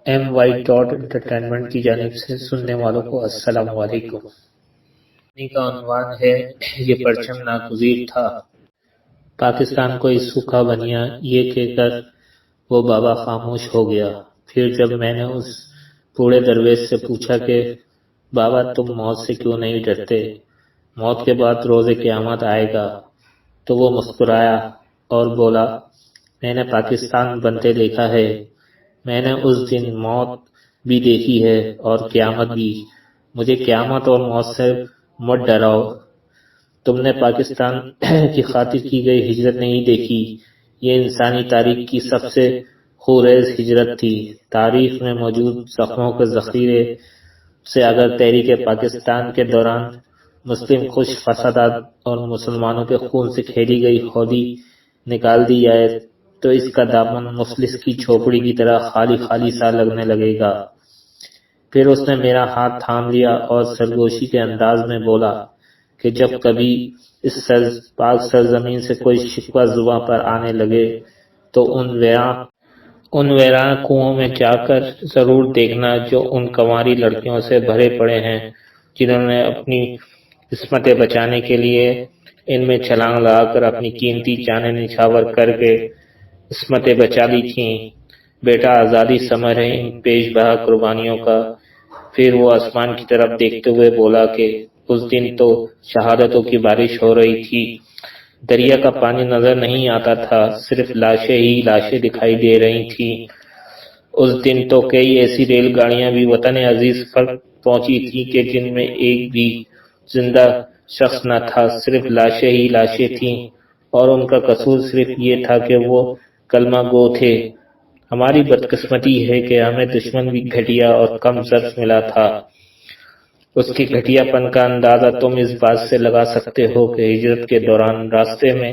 MY.Entertainment کی جانب سے سننے والوں کو السلام علیکم۔ کا عنوان ہے یہ پرچم ناگزیر تھا، پاکستان کو اس سوکھا بنیا، یہ کہہ کر وہ بابا خاموش ہو گیا۔ پھر جب میں نے اس بوڑھے درویش سے پوچھا کہ بابا تم موت سے کیوں نہیں ڈرتے، موت کے بعد روز قیامت آئے گا، تو وہ مسکرایا اور بولا میں نے پاکستان بنتے دیکھا ہے، میں نے اس دن موت بھی دیکھی ہے اور قیامت بھی، مجھے قیامت اور موت سے مت ڈراؤ، تم نے پاکستان کی خاطر کی گئی ہجرت نہیں دیکھی، یہ انسانی تاریخ کی سب سے خونریز ہجرت تھی، تاریخ میں موجود زخموں کے ذخیرے سے اگر تحریک پاکستان کے دوران مسلم خوش فسادات اور مسلمانوں کے خون سے کھیلی گئی ہولی نکال دی جائے تو اس کا دامن مفلس کی جھوپڑی کی طرح خالی خالی سا لگنے لگے گا۔ پھر اس نے میرا ہاتھ تھام لیا اور سرگوشی کے انداز میں بولا کہ جب کبھی اس پاک سرزمین سے کوئی شکوہ زباں پر آنے لگے تو ان ویران کنوؤں میں جا کر ضرور دیکھنا جو ان کنواری لڑکیوں سے بھرے پڑے ہیں جنہوں نے اپنی عصمتیں بچانے کے لیے ان میں چھلانگ لگا کر اپنی قیمتی جانیں نچھاور کر کے عصمتیں بچا لی تھیں۔ بیٹا آزادی سمجھ ہے ان پیش بہا قربانیوں کا۔ پھر وہ آسمان کی طرف دیکھتے ہوئے بولا کہ اس دن تو شہادتوں کی بارش ہو رہی تھی، دریا کا پانی نظر نہیں آتا تھا، صرف لاشیں ہی لاشیں دکھائی دے رہی تھیں۔ اس دن تو کئی ایسی ریل گاڑیاں بھی وطن عزیز پر پہنچی تھیں کہ جن میں ایک بھی زندہ شخص نہ تھا، صرف لاشیں ہی لاشیں تھیں، اور ان کا قصور صرف یہ تھا کہ وہ کلمہ گو تھے۔ ہماری بدقسمتی ہے کہ ہمیں دشمن بھی گھٹیا اور کم ظرف ملا تھا۔ اس کی گھٹیا پن کا اندازہ تم اس بات سے لگا سکتے ہو کہ ہجرت کے دوران راستے میں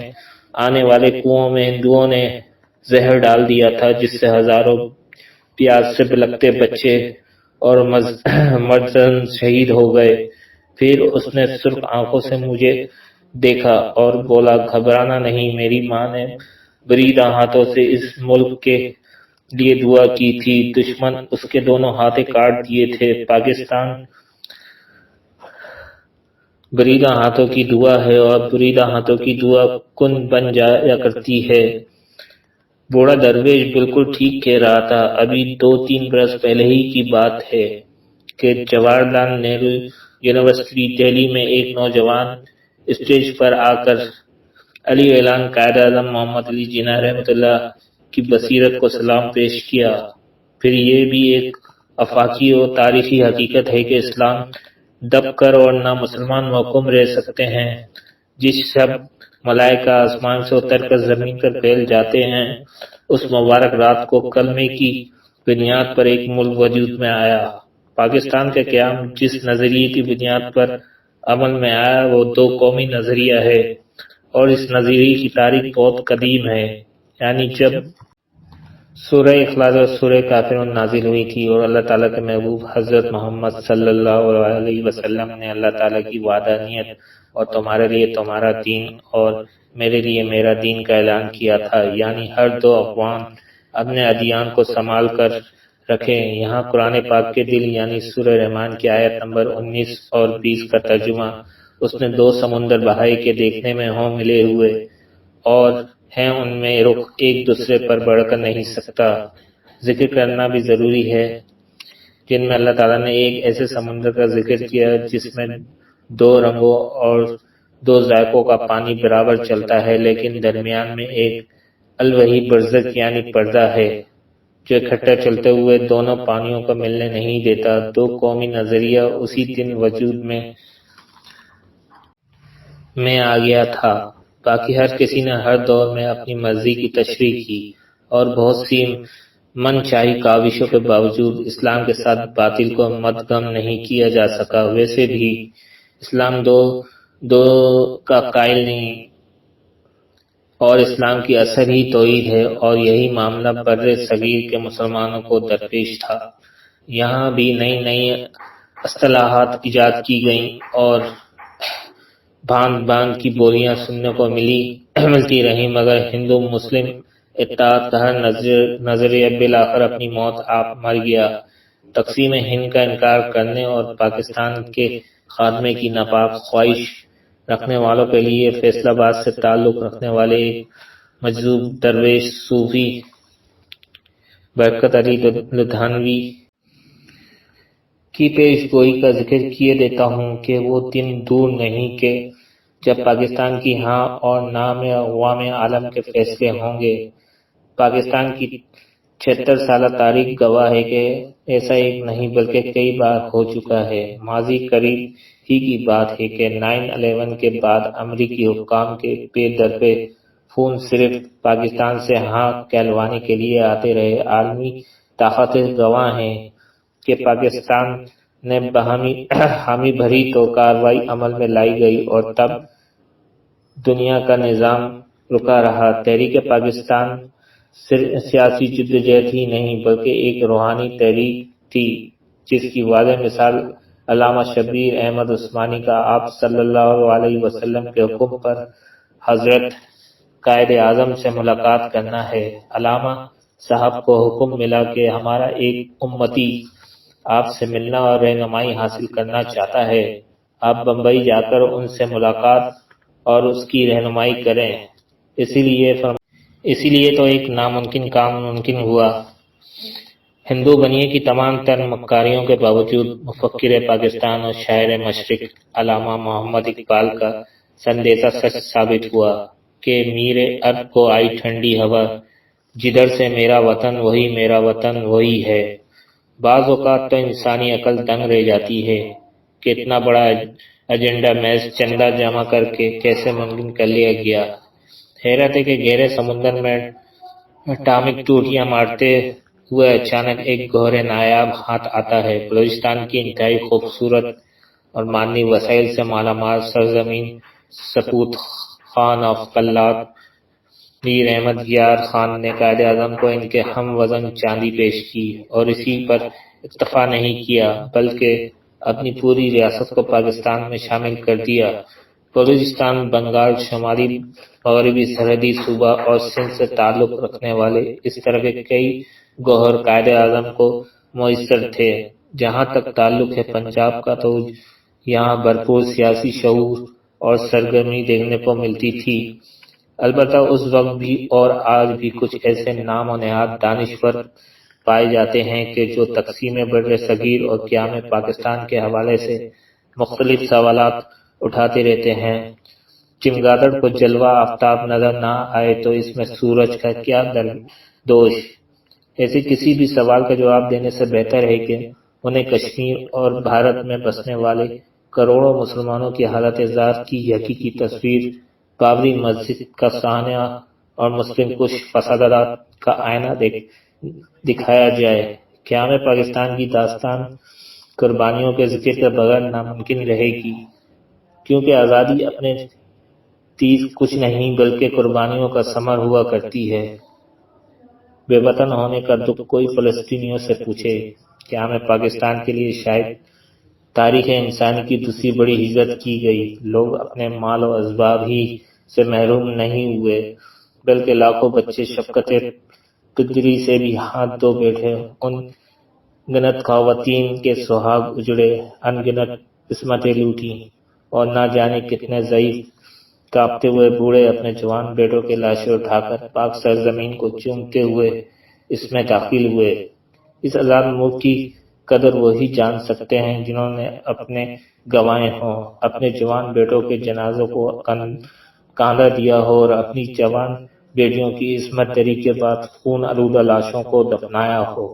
آنے والے کنوؤں میں ہندوؤں نے زہر ڈال دیا تھا جس سے ہزاروں پیاس سے بلکتے بچے اور مرزن شہید ہو گئے۔ پھر اس نے سرخ آنکھوں سے مجھے دیکھا اور بولا گھبرانا نہیں، میری ماں نے بریدہ ہاتھوں سے اس ملک کے لیے دعا کی تھی، دشمن اس کے دونوں ہاتھیں کاٹ دیے تھے، پاکستان بریدہ ہاتھوں کی دعا ہے اور بریدہ ہاتھوں کی دعا کن بن جایا کرتی ہے۔ بوڑھا درویش بالکل ٹھیک کہہ رہا تھا۔ ابھی 2-3 برس پہلے ہی کی بات ہے کہ جواہر لال نہرو یونیورسٹی دہلی میں ایک نوجوان اسٹیج پر آ کر علی اعلان قائد اعظم محمد علی جناح رحمۃ اللہ کی بصیرت کو سلام پیش کیا۔ پھر یہ بھی ایک آفاقی اور تاریخی حقیقت ہے کہ اسلام دب کر اور نہ مسلمان محکوم رہ سکتے ہیں۔ جس شب ملائکہ آسمان سے اتر کر زمین پر پھیل جاتے ہیں، اس مبارک رات کو کلمے کی بنیاد پر ایک ملک وجود میں آیا۔ پاکستان کا قیام جس نظریے کی بنیاد پر عمل میں آیا وہ 2 قومی نظریہ ہے، اور اس نظریے کی تاریخ بہت قدیم ہے، یعنی جب سورہ اخلاص اور سورہ کافرون نازل ہوئی تھی اور اللہ تعالیٰ کے محبوب حضرت محمد صلی اللہ علیہ وسلم نے اللہ تعالیٰ کی وحدانیت اور تمہارے لیے تمہارا دین اور میرے لیے میرا دین کا اعلان کیا تھا، یعنی ہر 2 اقوام اپنے ادیان کو سنبھال کر رکھیں۔ یہاں قرآن پاک کے دل یعنی سورہ رحمان کی آیت نمبر 19 اور 20 کا ترجمہ اس نے 2 سمندر بہائے کے دیکھنے میں ہوں ملے ہوئے اور ہیں ان میں رخ ایک دوسرے پر بڑھ کر نہیں سکتا۔ ذکر کرنا بھی ضروری ہے جن میں اللہ تعالیٰ نے ایک ایسے سمندر کا ذکر کیا جس میں 2 رنگوں اور 2 ذائقوں کا پانی برابر چلتا ہے، لیکن درمیان میں ایک الوحی برزخ یعنی پردہ ہے جو اکٹھا چلتے ہوئے دونوں پانیوں کو ملنے نہیں دیتا۔ 2 قومی نظریہ اسی دن وجود میں آ گیا تھا۔ باقی ہر کسی نے ہر دور میں اپنی مرضی کی تشریح کی اور بہت سی من چاہی کاوشوں کے باوجود اسلام کے ساتھ باطل کو مدغم نہیں کیا جا سکا۔ ویسے بھی اسلام دو کا قائل نہیں اور اسلام کی اصل ہی توحید ہے، اور یہی معاملہ بر صغیر کے مسلمانوں کو درپیش تھا۔ یہاں بھی نئی اصطلاحات ایجاد کی گئیں اور بھانت کی بولیاں سننے کو ملتی رہیں، مگر ہندو مسلم اطاعت کا ہر نظریہ بالآخر اپنی موت آپ مر گیا۔ تقسیم ہند کا انکار کرنے اور پاکستان کے خاتمے کی ناپاک خواہش رکھنے والوں کے لیے فیصل آباد سے تعلق رکھنے والے ایک مجذوب درویش صوفی برکت علی لدھیانوی کی پیش گوئی کا ذکر کیے دیتا ہوں کہ وہ دن دور نہیں کہ جب پاکستان کی ہاں اور نہ میں اقوام عالم کے فیصلے ہوں گے۔ پاکستان کی 76 سالہ تاریخ گواہ ہے کہ ایسا ایک نہیں بلکہ کئی بار ہو چکا ہے۔ ماضی قریب ہی کی بات ہے کہ 9/11 کے بعد امریکی حکام کے پے در پہ فون صرف پاکستان سے ہاں کہلوانے کے لیے آتے رہے۔ عالمی طاقتیں گواہ ہیں کہ پاکستان نے حامی بھری تو کارروائی عمل میں لائی گئی اور تب دنیا کا نظام رکا رہا۔ تحریک پاکستان سیاسی جدوجہد ہی نہیں بلکہ ایک روحانی تحریک تھی جس کی واضح مثال علامہ شبیر احمد عثمانی کا آپ صلی اللہ علیہ وسلم کے حکم پر حضرت قائد اعظم سے ملاقات کرنا ہے۔ علامہ صاحب کو حکم ملا کہ ہمارا ایک امتی آپ سے ملنا اور رہنمائی حاصل کرنا چاہتا ہے، آپ بمبئی جا کر ان سے ملاقات اور اس کی رہنمائی کریں۔ اسی لیے تو ایک ناممکن کام ممکن ہوا۔ ہندو بنیے کی تمام تر مکاریوں کے باوجود مفکر پاکستان اور شاعر مشرق علامہ محمد اقبال کا سندیسہ سچ ثابت ہوا کہ میر ارب کو آئی ٹھنڈی ہوا، جدھر سے میرا وطن وہی میرا وطن وہی ہے۔ بعض اوقات تو انسانی عقل دنگ رہ جاتی ہے کہ اتنا بڑا ایجنڈا محض چندہ جمع کر کے کیسے ممکن کر لیا گیا۔ حیرت ہے کہ گہرے سمندر میں اٹامک ٹوٹیاں مارتے ہوئے اچانک ایک گہرے نایاب ہاتھ آتا ہے۔ بلوچستان کی انتہائی خوبصورت اور معدنی وسائل سے مالا مال سرزمین سپوت خان آف کلات میر احمد یار خان نے قائد اعظم کو ان کے ہم وزن چاندی پیش کی اور اسی پر اکتفا نہیں کیا بلکہ اپنی پوری ریاست کو پاکستان میں شامل کر دیا۔ بلوچستان، بنگال، شمالی مغربی سرحدی صوبہ اور سندھ سے تعلق رکھنے والے اس طرح کے کئی گوہر قائد اعظم کو میسر تھے۔ جہاں تک تعلق ہے پنجاب کا تو یہاں بھرپور سیاسی شعور اور سرگرمی دیکھنے کو ملتی تھی۔ البتہ اس وقت بھی اور آج بھی کچھ ایسے نام و نہاد دانشور پائے جاتے ہیں کہ جو تقسیم بر صغیر اور قیام پاکستان کے حوالے سے مختلف سوالات اٹھاتے رہتے ہیں۔ چمگادڑ کو جلوہ آفتاب نظر نہ آئے تو اس میں سورج کا کیا دوش؟ ایسے کسی بھی سوال کا جواب دینے سے بہتر ہے کہ انہیں کشمیر اور بھارت میں بسنے والے کروڑوں مسلمانوں کی حالت زار کی حقیقی تصویر، بابری مسجد کا سانحہ اور مسلم کش فسادات کا آئینہ دکھایا جائے۔ قیام پاکستان کی داستان قربانیوں کے ذکر کے بغیر ناممکن رہے گی، کیونکہ آزادی اپنے تیز کچھ نہیں بلکہ قربانیوں کا ثمر ہوا کرتی ہے۔ بے وطن ہونے کا دکھ کوئی فلسطینیوں سے پوچھے۔ قیام پاکستان کے لیے شاید تاریخ انسانی کی دوسری بڑی ہجرت کی گئی۔ لوگ اپنے مال و اسباب ہی سے محروم نہیں ہوئے بلکہ لاکھوں بچے شفقت قدری سے بھی ہاتھ دھو بیٹھے۔ ان گنت خواتین کے سہاگ اجڑے، ان گنت عصمتیں لوٹی اور نہ جانے کتنے ضعیف کانپتے ہوئے بوڑھے اپنے جوان بیٹوں کے لاشیں اٹھا کر پاک سرزمین کو چومتے ہوئے اس میں داخل ہوئے۔ اس آزاد ملک کی قدر وہی جان سکتے ہیں جنہوں نے اپنے گنوائے ہوں، اپنے جوان بیٹوں کے جنازوں کو کاندھا دیا ہو اور اپنی جوان بیٹیوں کی عصمت دری کے بعد خون آلودہ لاشوں کو دفنایا ہو۔